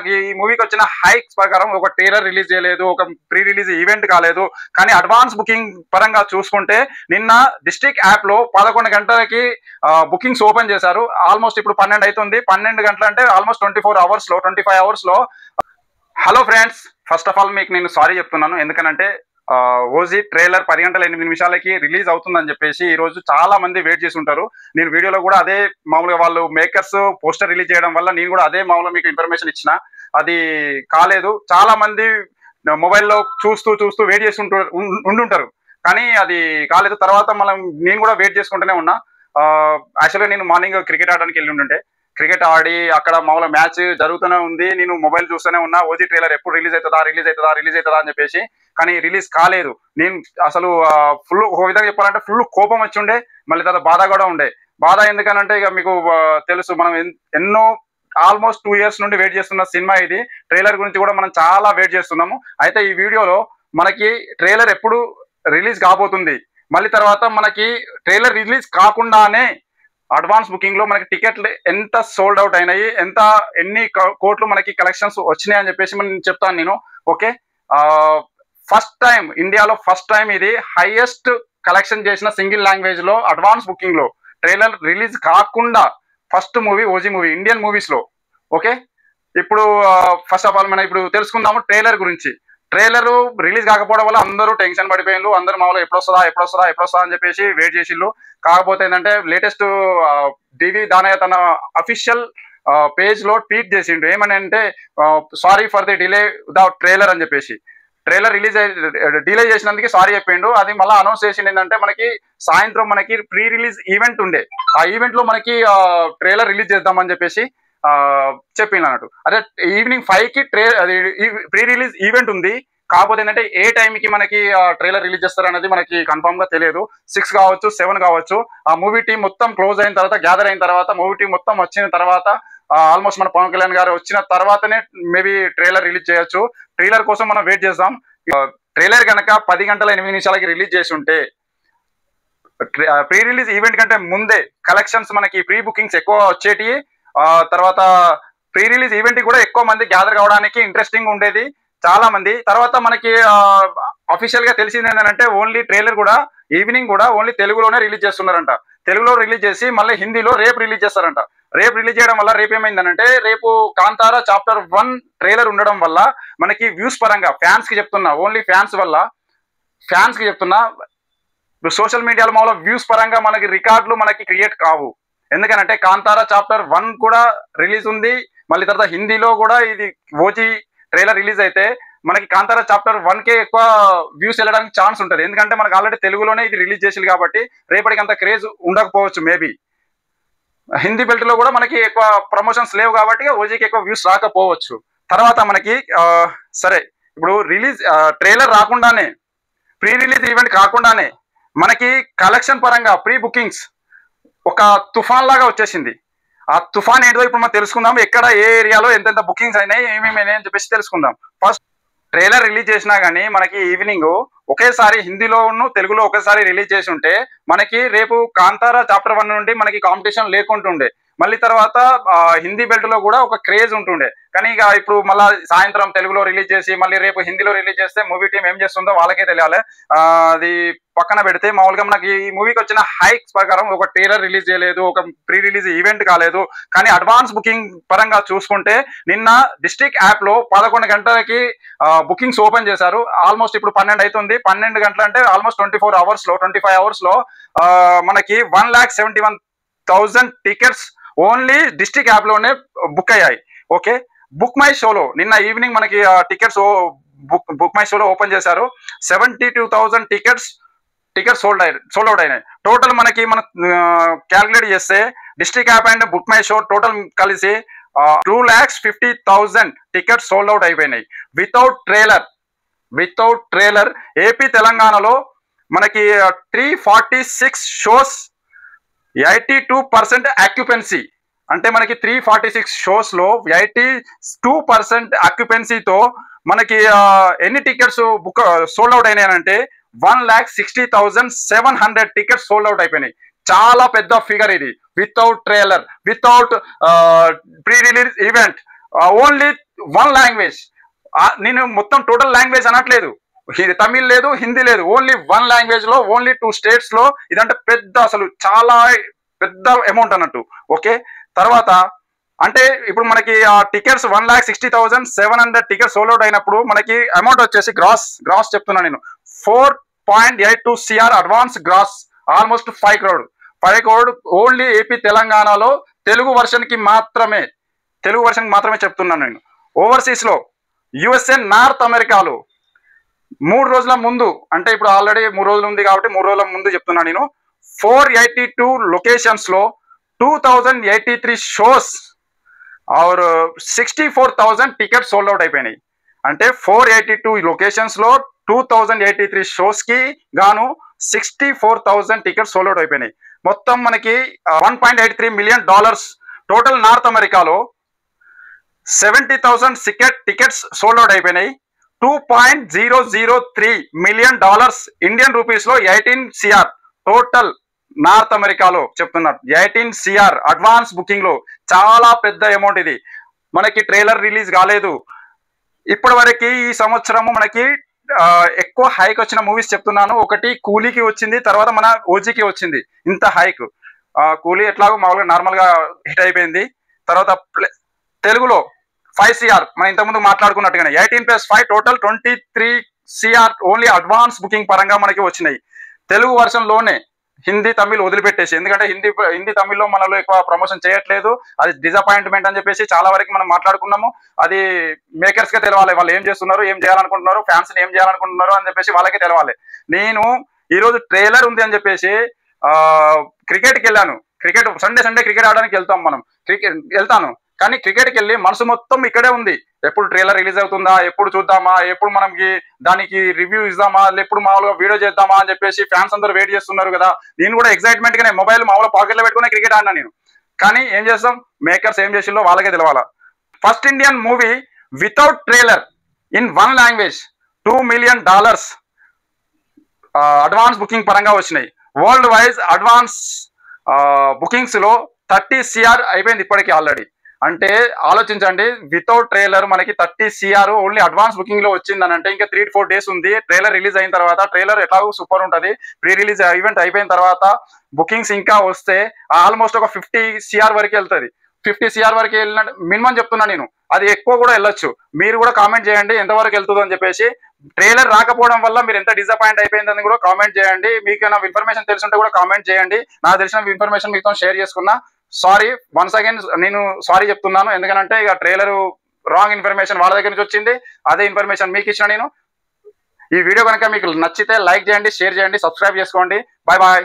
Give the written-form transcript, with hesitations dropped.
ఈ మూవీకి వచ్చిన హైక్స్ ప్రకారం ఒక ట్రైలర్ రిలీజ్ చేయలేదు, ఒక ప్రీ రిలీజ్ ఈవెంట్ కాలేదు. కానీ అడ్వాన్స్ బుకింగ్ పరంగా చూసుకుంటే నిన్న డిస్ట్రిక్ట్ యాప్ లో 11 గంటలకి బుకింగ్స్ ఓపెన్ చేశారు. ఆల్మోస్ట్ ఇప్పుడు 12 అవుతుంది. 12 గంటలు అంటే ఆల్మోస్ట్ 25 అవర్స్ లో. Hello friends, first of all మీకు నేను సారీ చెప్తున్నాను. ఎందుకనంటే ఓజీ ట్రైలర్ 10 గంటల 8 నిమిషాలకి రిలీజ్ అవుతుందని చెప్పేసి ఈ రోజు చాలా మంది వెయిట్ చేసి ఉంటారు. నేను వీడియోలో కూడా అదే మామూలుగా వాళ్ళు మేకర్స్ పోస్టర్ రిలీజ్ చేయడం వల్ల నేను కూడా అదే మామూలుగా మీకు ఇన్ఫర్మేషన్ ఇచ్చిన, అది కాలేదు. చాలా మంది మొబైల్లో చూస్తూ వెయిట్ చేసి ఉండుంటారు, కానీ అది కాలేదు. తర్వాత నేను కూడా వెయిట్ చేసుకుంటూనే ఉన్నా. యాక్చువల్గా నేను మార్నింగ్ క్రికెట్ ఆడడానికి వెళ్ళి ఉంటుంటే, క్రికెట్ ఆడి అక్కడ మామూలు మ్యాచ్ జరుగుతూనే ఉంది, నేను మొబైల్ చూస్తూనే ఉన్నా. ఓజీ ట్రైలర్ ఎప్పుడు రిలీజ్ అవుతుందా అని చెప్పేసి, కానీ రిలీజ్ కాలేదు. నేను అసలు ఫుల్, ఒక విధంగా చెప్పాలంటే ఫుల్ కోపం వచ్చి ఉండే, మళ్ళీ తర్వాత బాధ కూడా ఉండే. బాధ ఎందుకనంటే ఇక మీకు తెలుసు, మనం ఎన్నో ఆల్మోస్ట్ 2 years నుండి వెయిట్ చేస్తున్న సినిమా ఇది. ట్రైలర్ గురించి కూడా మనం చాలా వెయిట్ చేస్తున్నాము. అయితే ఈ వీడియోలో మనకి ట్రైలర్ ఎప్పుడు రిలీజ్ కాబోతుంది, మళ్ళీ తర్వాత మనకి ట్రైలర్ రిలీజ్ కాకుండానే అడ్వాన్స్ బుకింగ్ లో మనకి టికెట్లు ఎంత సోల్డ్ అవుట్ అయినాయి, ఎన్ని కోట్లు మనకి కలెక్షన్స్ వచ్చినాయి అని చెప్పేసి నేను చెప్తాను నేను. ఓకే, ఫస్ట్ టైం ఇండియాలో ఇది హైయెస్ట్ కలెక్షన్ చేసిన సింగిల్ లాంగ్వేజ్ లో అడ్వాన్స్ బుకింగ్ లో ట్రైలర్ రిలీజ్ కాకుండా first movie OG movie Indian movies లో. ఓకే, ఇప్పుడు ఫస్ట్ ఆఫ్ ఆల్ మనం ఇప్పుడు తెలుసుకుందాము ట్రైలర్ గురించి. ట్రైలర్ రిలీజ్ కాకపోవడం వల్ల అందరూ టెన్షన్ పడిపోయిండ్రు. అందరూ మామూలుగా ఎప్పుడొస్తుందా అని చెప్పేసి వెయిట్ చేసిళ్ళు. కాకపోతే ఏంటంటే లేటెస్ట్ డివి దానయ్య తన అఫీషియల్ పేజ్ లో ట్వీట్ చేసిండు. ఏమని అంటే, sorry for the delay the trailer అని చెప్పేసి. ట్రైలర్ డిలే చేసినందుకు సారీ చెప్పిండు. అది మళ్ళీ అనౌన్స్ చేసిండు ఏంటంటే, మనకి సాయంత్రం మనకి ప్రీ రిలీజ్ ఈవెంట్ ఉండే, ఆ ఈవెంట్ లో మనకి ట్రైలర్ రిలీజ్ చేద్దామని చెప్పేసి చెప్పిండు అన్నట్టు. అదే ఈవినింగ్ 5కి అది ప్రీ రిలీజ్ ఈవెంట్ ఉంది. కాకపోతే ఏంటంటే ఏ టైంకి మనకి ట్రైలర్ రిలీజ్ చేస్తారు అనేది మనకి కన్ఫర్మ్ గా తెలియదు. 6 కావచ్చు, 7 కావచ్చు. ఆ మూవీ టీం మొత్తం క్లోజ్ అయిన తర్వాత, గ్యాదర్ అయిన తర్వాత, మూవీ టీం మొత్తం వచ్చిన తర్వాత, ఆల్మోస్ట్ మన పవన్ కళ్యాణ్ గారు వచ్చిన తర్వాతనే మేబీ ట్రైలర్ రిలీజ్ చేయొచ్చు. ట్రైలర్ కోసం మనం వెయిట్ చేద్దాం. ట్రైలర్ కనుక 10 గంటల 8 నిమిషాలకి రిలీజ్ చేసి ఉంటే, ప్రీ రిలీజ్ ఈవెంట్ కంటే ముందే కలెక్షన్స్ మనకి ప్రీ బుకింగ్స్ ఎక్కువ వచ్చేటి, తర్వాత ప్రీ రిలీజ్ ఈవెంట్ కూడా ఎక్కువ మంది గ్యాదర్ కావడానికి ఇంట్రెస్టింగ్ ఉండేది చాలా మంది. తర్వాత మనకి అఫీషియల్ గా తెలిసింది ఏంటంటే, ఓన్లీ ట్రైలర్ కూడా ఈవినింగ్ కూడా ఓన్లీ తెలుగులోనే రిలీజ్ చేస్తున్నారంట. తెలుగులో రిలీజ్ చేసి మళ్ళీ హిందీలో రేపు రిలీజ్ చేస్తారంట. రేపు రిలీజ్ చేయడం వల్ల రేపు ఏమైందనంటే, రేపు కాంతారా చాప్టర్ 1 ట్రైలర్ ఉండడం వల్ల మనకి వ్యూస్ పరంగా, ఫ్యాన్స్ కి చెప్తున్నా, ఓన్లీ ఫ్యాన్స్ కి చెప్తున్నా, సోషల్ మీడియాలో మామూలు వ్యూస్ పరంగా మనకి రికార్డులు మనకి క్రియేట్ కావు. ఎందుకనంటే కాంతారా చాప్టర్ 1 కూడా రిలీజ్ ఉంది, మళ్ళీ తర్వాత హిందీలో కూడా ఇది ఓజీ ట్రైలర్ రిలీజ్ అయితే మనకి కాంతారా చాప్టర్ 1కే ఎక్కువ వ్యూస్ వెళ్ళడానికి ఛాన్స్ ఉంటుంది. ఎందుకంటే మనకి ఆల్రెడీ తెలుగులోనే ఇది రిలీజ్ చేసింది కాబట్టి రేపటికి అంత క్రేజ్ ఉండకపోవచ్చు. మేబీ హిందీ బెల్ట్ లో కూడా మనకి ఎక్కువ ప్రమోషన్స్ లేవు కాబట్టి ఓజీకి ఎక్కువ వ్యూస్ రాకపోవచ్చు. తర్వాత మనకి సరే, ఇప్పుడు ట్రైలర్ రాకుండానే, ప్రీ రిలీజ్ ఈవెంట్ కాకుండానే మనకి కలెక్షన్ పరంగా ప్రీ బుకింగ్స్ ఒక తుఫాన్ లాగా వచ్చేసింది. ఆ తుఫాన్ ఏంటో ఇప్పుడు మనం తెలుసుకుందాం. ఎక్కడ ఏ ఏరియాలో ఎంతెంత బుకింగ్స్ అయినాయి, ఏమేమి అయినాయి అని చెప్పేసి తెలుసుకుందాం. ఫస్ట్, ట్రైలర్ రిలీజ్ చేసినా కానీ మనకి ఈవినింగ్ ఒకేసారి హిందీలోను తెలుగులో ఒకేసారి రిలీజ్ చేసి ఉంటే మనకి రేపు కాంతారా చాప్టర్ 1 నుండి మనకి కాంపిటీషన్ లేకుంటుండే. మళ్ళీ తర్వాత హిందీ బెల్ట్ లో కూడా ఒక క్రేజ్ ఉంటుండే. కానీ ఇక ఇప్పుడు మళ్ళీ సాయంత్రం తెలుగులో రిలీజ్ చేసి మళ్ళీ రేపు హిందీలో రిలీజ్ చేస్తే మూవీ టీం ఏం చేస్తుందో వాళ్ళకే తెలియాలి. అది పక్కన పెడితే, మామూలుగా మనకి ఈ మూవీకి వచ్చిన హైక్స్ ప్రకారం ఒక ట్రైలర్ రిలీజ్ చేయలేదు, ఒక ప్రీ రిలీజ్ ఈవెంట్ కాలేదు. కానీ అడ్వాన్స్ బుకింగ్ పరంగా చూసుకుంటే నిన్న డిస్ట్రిక్ట్ యాప్ లో 11 గంటలకి బుకింగ్స్ ఓపెన్ చేశారు. ఆల్మోస్ట్ ఇప్పుడు 12 అవుతుంది. 12 గంటలు అంటే ఆల్మోస్ట్ 25 అవర్స్ లో మనకి 1,71,000 టికెట్స్ ఓన్లీ డిస్ట్రిక్ట్ యాప్ లోనే బుక్ అయ్యాయి. ఓకే, బుక్ మై షోలో నిన్న ఈవినింగ్ మనకి టికెట్స్ బుక్ మై షోలో ఓపెన్ చేశారు. 72,000 టికెట్స్ సోల్డ్ అవుట్ అయినాయి. టోటల్ మనకి క్యాల్కులేట్ చేస్తే district app and book my show total కలిసి 2,50,000 టికెట్స్ సోల్డ్ అవుట్ అయిపోయినాయి వితౌట్ ట్రైలర్. ఏపీ తెలంగాణలో మనకి 346 షోస్ 82% ఆక్యుపెన్సీ. అంటే మనకి 346 షోస్ లో 82% ఆక్యుపెన్సీతో మనకి ఎన్ని టికెట్స్ సోల్డ్ అవుట్ అయినాయంటే 1,60,700 టికెట్స్ సోల్డ్ అవుట్ అయిపోయినాయి. చాలా పెద్ద ఫిగర్ ఇది. Without trailer, without pre release event, only one language. నేను మొత్తం టోటల్ లాంగ్వేజ్ అనట్లేదు, తమిళ్ లేదు, హిందీ లేదు, ఓన్లీ వన్ లాంగ్వేజ్ లో, ఓన్లీ 2 స్టేట్స్ లో. ఇదంటే పెద్ద, అసలు చాలా పెద్ద అమౌంట్ అన్నట్టు. ఓకే, తర్వాత అంటే ఇప్పుడు మనకి ఆ టికెట్స్ 1,60,700 టికెట్స్ సోల్డ్ అవుట్ అయినప్పుడు మనకి అమౌంట్ వచ్చేసి గ్రాస్ చెప్తున్నా నేను, 4.82 CR advance gross, almost 5 crore. 5 crore only AP తెలంగాణలో తెలుగు వర్షన్ కి మాత్రమే చెప్తున్నాను నేను. ఓవర్సీస్ లో యుఎస్ఏ, నార్త్ అమెరికాలో 3 రోజుల ముందు, అంటే ఇప్పుడు ఆల్రెడీ 3 రోజులు ఉంది కాబట్టి 3 రోజుల ముందు చెప్తున్నా నేను, 482 లొకేషన్స్ లో 2083 shows or 64,000 tickets sold out అయిపోయినాయి. అంటే 482 లొకేషన్స్ లో 2083 షోస్ కి గాను 64,000 టికెట్స్ సోల్డ్ అవుట్ అయిపోయినాయి. మొత్తం మనకి $1.83 million. టోటల్ నార్త్ అమెరికాలో 70,000 టికెట్స్ సోల్డ్ అవుట్ అయిపోయినాయి. $2.003 million ఇండియన్ రూపీస్ లో 18 CR టోటల్ నార్త్ అమెరికాలో చెప్తున్నారు. 18 CR అడ్వాన్స్ బుకింగ్ లో. చాలా పెద్ద అమౌంట్ ఇది. మనకి ట్రైలర్ రిలీజ్ కాలేదు ఇప్పటి వరకు. ఈ సంవత్సరము మనకి ఎక్కువ హైక్ వచ్చిన మూవీస్ చెప్తున్నాను. ఒకటి కూలీకి వచ్చింది, తర్వాత మన ఓజీకి వచ్చింది ఇంత హైక్. కూలీ ఎట్లాగో మామూలుగా నార్మల్ గా హిట్ అయిపోయింది. తర్వాత తెలుగులో 5 CR మనం ఇంతకుముందు మాట్లాడుకున్నట్టుగానే 18+5 total 23 CR only advance booking పరంగా మనకి వచ్చినాయి. తెలుగు వర్షన్ లోనే, హిందీ తమిళ్ వదిలిపెట్టేసి, ఎందుకంటే హిందీ తమిళ్లో మనలో ఎక్కువ ప్రమోషన్ చేయట్లేదు, అది డిసప్పాయింట్మెంట్ అని చెప్పేసి చాలా వరకు మనం మాట్లాడుకున్నాము. అది మేకర్స్ కే తెలవాలి, వాళ్ళు ఏం చేస్తున్నారు, ఏం చేయాలనుకుంటున్నారు, ఫ్యాన్స్ ఏం చేయాలనుకుంటున్నారు అని చెప్పేసి వాళ్ళకే తెలవాలి. నేను ఈ రోజు ట్రైలర్ ఉంది అని చెప్పేసి క్రికెట్కి వెళ్ళాను. క్రికెట్ సండే క్రికెట్ ఆడడానికి వెళ్తాను, కానీ క్రికెట్కి వెళ్ళి మనసు మొత్తం ఇక్కడే ఉంది. ఎప్పుడు ట్రైలర్ రిలీజ్ అవుతుందా, ఎప్పుడు చూద్దామా, ఎప్పుడు మనకి దానికి రివ్యూ ఇద్దామా, ఎప్పుడు మామూలుగా వీడియో చేద్దామా అని చెప్పేసి ఫ్యాన్స్ అందరూ వెయిట్ చేస్తున్నారు కదా. నేను కూడా ఎక్సైట్మెంట్ గానే మొబైల్ మామూలుగా పాకెట్లో పెట్టుకుని క్రికెట్ ఆడినా నేను. కానీ ఏం చేస్తాం, మేకర్స్ ఏం చేసిందో వాళ్ళకే తెలవాలా. First Indian movie without trailer in one language $2 million advance booking పరంగా వచ్చినాయి. వరల్డ్ వైజ్ అడ్వాన్స్ బుకింగ్స్ లో 30 CR అయిపోయింది ఇప్పటికీ ఆల్రెడీ. అంటే ఆలోచించండి, వితౌట్ ట్రైలర్ మనకి 30 CR ఓన్లీ అడ్వాన్స్ బుకింగ్ లో వచ్చిందని అంటే ఇంకా 3 to 4 days ఉంది. ట్రైలర్ రిలీజ్ అయిన తర్వాత, ట్రైలర్ ఎట్లాగో సూపర్ ఉంటుంది, ప్రీ రిలీజ్ ఈవెంట్ అయిపోయిన తర్వాత బుకింగ్స్ ఇంకా వస్తే ఆల్మోస్ట్ ఒక 50 CR వరకు వెళ్తుంది. 50 CR వరకు వెళ్ళిన మినిమం చెప్తున్నా నేను, అది ఎక్కువ కూడా వెళ్ళొచ్చు. మీరు కూడా కామెంట్ చేయండి ఎంతవరకు వెళ్తుందో అని చెప్పేసి. ట్రైలర్ రాకపోవడం వల్ల మీరు ఎంత డిసప్పాయింట్ అయిపోయిందని కూడా కామెంట్ చేయండి. మీకు ఏమైనా ఇన్ఫర్మేషన్ తెలుసుంటే కూడా కామెంట్ చేయండి. నాకు తెలిసిన ఇన్ఫర్మేషన్ మీతో షేర్ చేసుకున్నా. సారీ, వన్స్ అగైన్ నేను సారీ చెప్తున్నాను. ఎందుకంటే ఇక ట్రైలర్ రాంగ్ ఇన్ఫర్మేషన్ వాళ్ళ దగ్గర నుంచి వచ్చింది, అదే ఇన్ఫర్మేషన్ మీకు ఇచ్చిన నేను. ఈ వీడియో కనుక మీకు నచ్చితే లైక్ చేయండి, షేర్ చేయండి, సబ్స్క్రైబ్ చేసుకోండి. Bye bye.